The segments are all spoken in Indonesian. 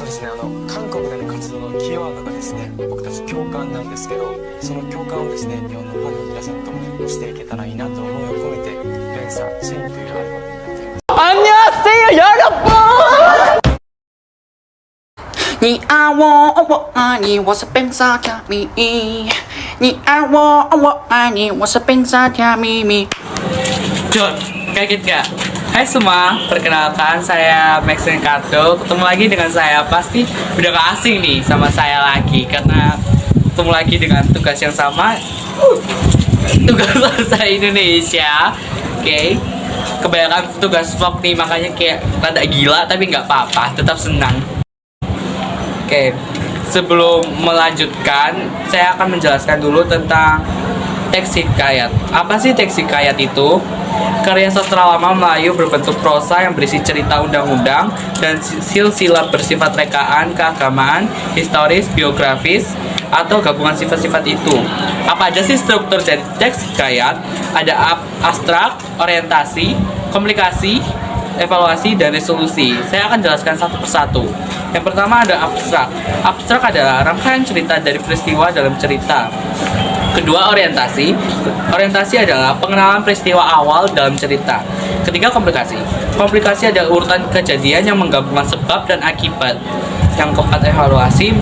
そうですね、韓国での活動のキーワードがですね、僕たち共感なんですけど、その共感をですね、日本のファンの皆さんともしていけたらいいなと思いを込めて、連鎖チェインというアルバムになっています。안녕하세요 여러분. 你爱我，我爱你，我是变傻甜蜜蜜。你爱我，我爱你，我是变傻甜蜜蜜。Jod, kaget gak? Hai semua, perkenalkan saya Max Ricardo. Ketemu lagi dengan saya, pasti udah gak asing nih sama saya lagi karena ketemu lagi dengan tugas yang sama. Tugas bahasa Indonesia. Oke. Kebanyakan tugas vlog nih, makanya kayak rada gila, tapi nggak apa-apa, tetap senang. Oke, sebelum melanjutkan, saya akan menjelaskan dulu tentang teks hikayat. Apa sih teks hikayat itu? Karya sastra lama Melayu berbentuk prosa yang berisi cerita undang-undang dan silsilah bersifat rekaan, keagamaan, historis, biografis, atau gabungan sifat-sifat itu. Apa aja sih struktur dari teks hikayat? Ada abstrak, orientasi, komunikasi, evaluasi, dan resolusi. Saya akan jelaskan satu persatu. Yang pertama ada abstrak. Abstrak adalah rangkaian cerita dari peristiwa dalam cerita. Kedua, orientasi. Orientasi adalah pengenalan peristiwa awal dalam cerita. Ketiga, komplikasi. Komplikasi adalah urutan kejadian yang menggabungkan sebab dan akibat. Yang keempat, evaluasi.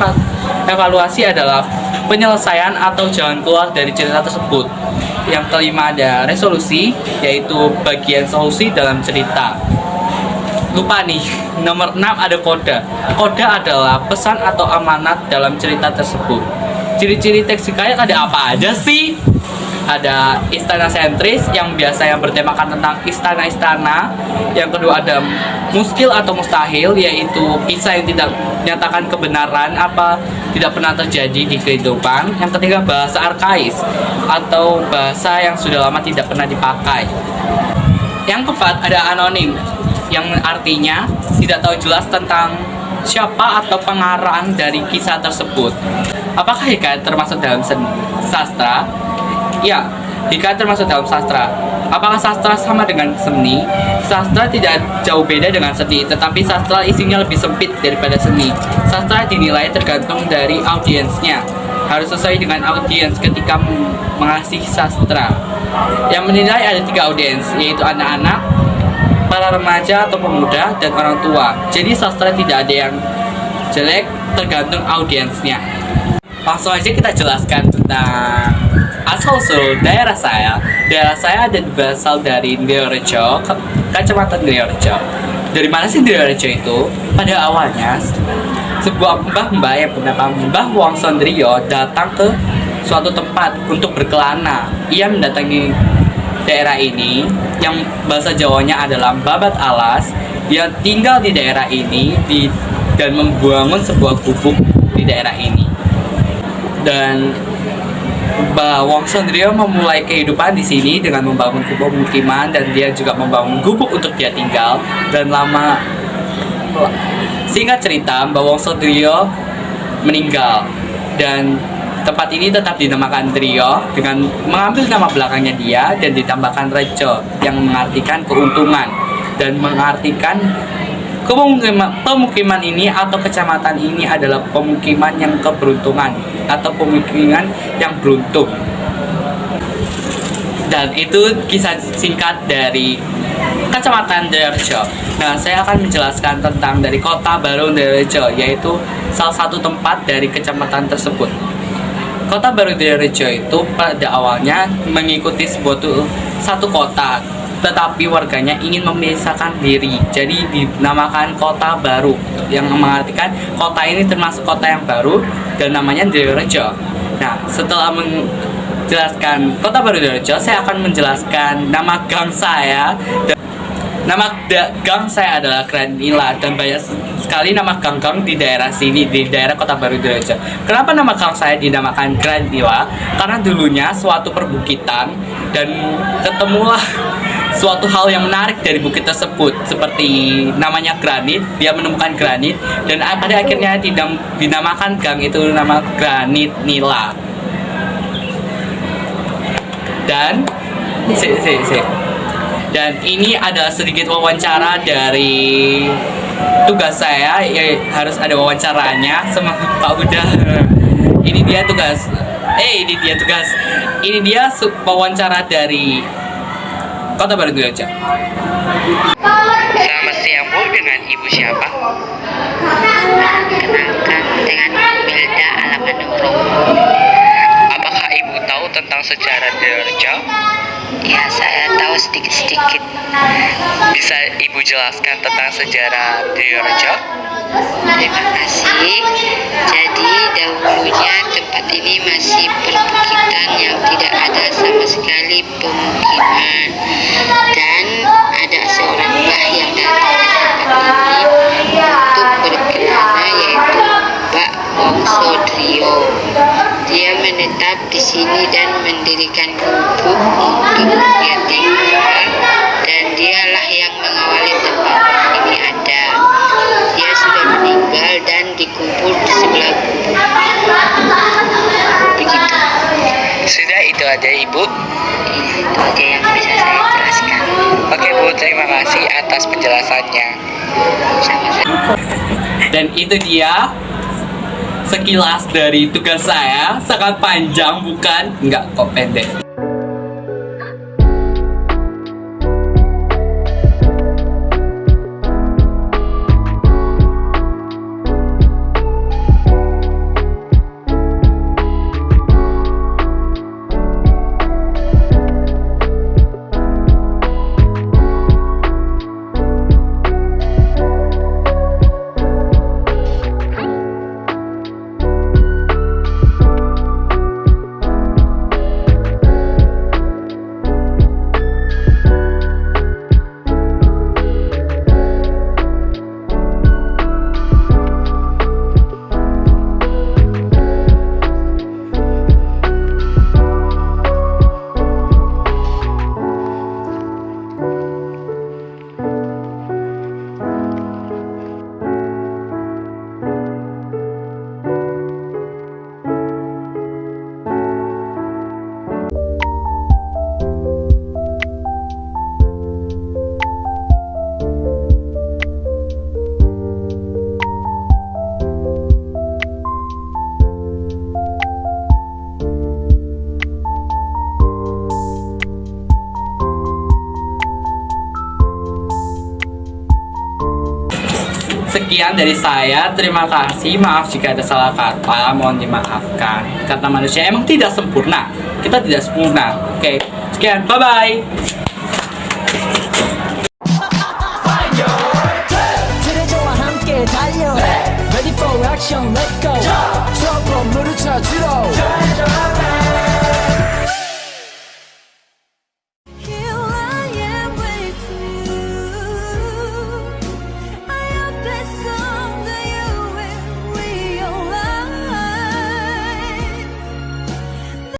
Evaluasi adalah penyelesaian atau jalan keluar dari cerita tersebut. Yang kelima ada resolusi, yaitu bagian solusi dalam cerita. Lupa nih, nomor 6 ada kode. Kode adalah pesan atau amanat dalam cerita tersebut. Ciri-ciri teks hikayat ada apa aja sih? Ada istana sentris yang biasanya bertemakan tentang istana-istana. Yang kedua ada muskil atau mustahil, yaitu kisah yang tidak menyatakan kebenaran apa tidak pernah terjadi di kehidupan. Yang ketiga bahasa arkais atau bahasa yang sudah lama tidak pernah dipakai. Yang keempat ada anonim, yang artinya tidak tahu jelas tentang siapa atau pengarang dari kisah tersebut. Apakah hikayat termasuk dalam sastra? Ya, hikayat termasuk dalam sastra. Apakah sastra sama dengan seni? Sastra tidak jauh beda dengan seni, tetapi sastra isinya lebih sempit daripada seni. Sastra dinilai tergantung dari audiensnya. Harus sesuai dengan audiens ketika mengasihi sastra. Yang menilai ada 3 audiens, yaitu anak-anak, para remaja atau pemuda, dan orang tua. Jadi sastra tidak ada yang jelek, tergantung audiensnya. Langsung aja kita jelaskan tentang asal-usul daerah saya. Daerah saya berasal dari Diorejo, Kecamatan Diorejo. Dari mana sih Diorejo itu? Pada awalnya, sebuah mbah-mbah yang bernama Mbah Wongsondrio datang ke suatu tempat untuk berkelana. Ia mendatangi daerah ini yang bahasa Jawanya adalah babat alas. Dia tinggal di daerah ini dan membangun sebuah gubuk di daerah ini. Dan Mbah Wongsondrio memulai kehidupan di sini dengan membangun pemukiman, dan dia juga membangun gubuk untuk dia tinggal. Dan singkat cerita, Mbah Wongsondrio meninggal dan tempat ini tetap dinamakan Drio dengan mengambil nama belakangnya dia dan ditambahkan Rejo yang mengartikan keuntungan dan mengartikan pemukiman ini atau kecamatan ini adalah pemukiman yang keberuntungan atau pemukiman yang beruntung. Dan itu kisah singkat dari Kecamatan Diorejo. Nah, saya akan menjelaskan tentang dari Kota Baru Diorejo, yaitu salah satu tempat dari kecamatan tersebut. Kota Baru Diorejo itu pada awalnya mengikuti satu kota, tetapi warganya ingin memisahkan diri, jadi dinamakan Kota Baru, yang mengartikan kota ini termasuk kota yang baru dan namanya Diorejo. Nah, setelah menjelaskan Kota Baru Diorejo, saya akan menjelaskan nama gang saya. Nama gang saya adalah Granila, dan banyak sekali nama gang-gang di daerah sini, di daerah Kota Baru Diorejo. Kenapa nama gang saya dinamakan Granila? Karena dulunya suatu perbukitan dan ketemulah suatu hal yang menarik dari bukit tersebut, seperti namanya granit. Dia menemukan granit dan pada akhirnya dinamakan gang itu nama Granit Nila. Dan Dan ini adalah sedikit wawancara dari tugas saya, ya harus ada wawancaranya sama Pak Uda. Ini dia tugas. Ini dia wawancara dari Kota Batu Gajah. Selamat siang Bu, dengan Ibu siapa? Kenalkan dengan Wilda Alamanurung. Apakah Ibu tahu tentang sejarah Diorejo? Ya, saya tahu sedikit-sedikit. Bisa Ibu jelaskan tentang sejarah Diorejo? Terima kasih. Jadi dahulunya tempat ini masih perbukitan yang tidak ada sama sekali pemukiman, dan ada seorang mbah yang datang ke tempat ini untuk berkelana, yaitu Mbak Wongso Drio. Dia menetap di sini dan mendirikan gubuk untuk dia tinggal, dan dialah yang mengawali tempat ini ada. Dia sudah meninggal dan dikubur di sebelah gubuk. Begitu. Sudah, itu aja Ibu. Itu aja yang bisa saya jelaskan. Oke Bu, terima kasih atas penjelasannya. Sama-sama. Dan itu dia sekilas dari tugas saya. Sangat panjang bukan? Enggak kok, pendek. Sekian dari saya, terima kasih. Maaf jika ada salah kata, mohon dimaafkan. Karena manusia emang tidak sempurna. Kita tidak sempurna. Oke, sekian, bye-bye. Ready for action, let's go. 트러블 물을 쳐주러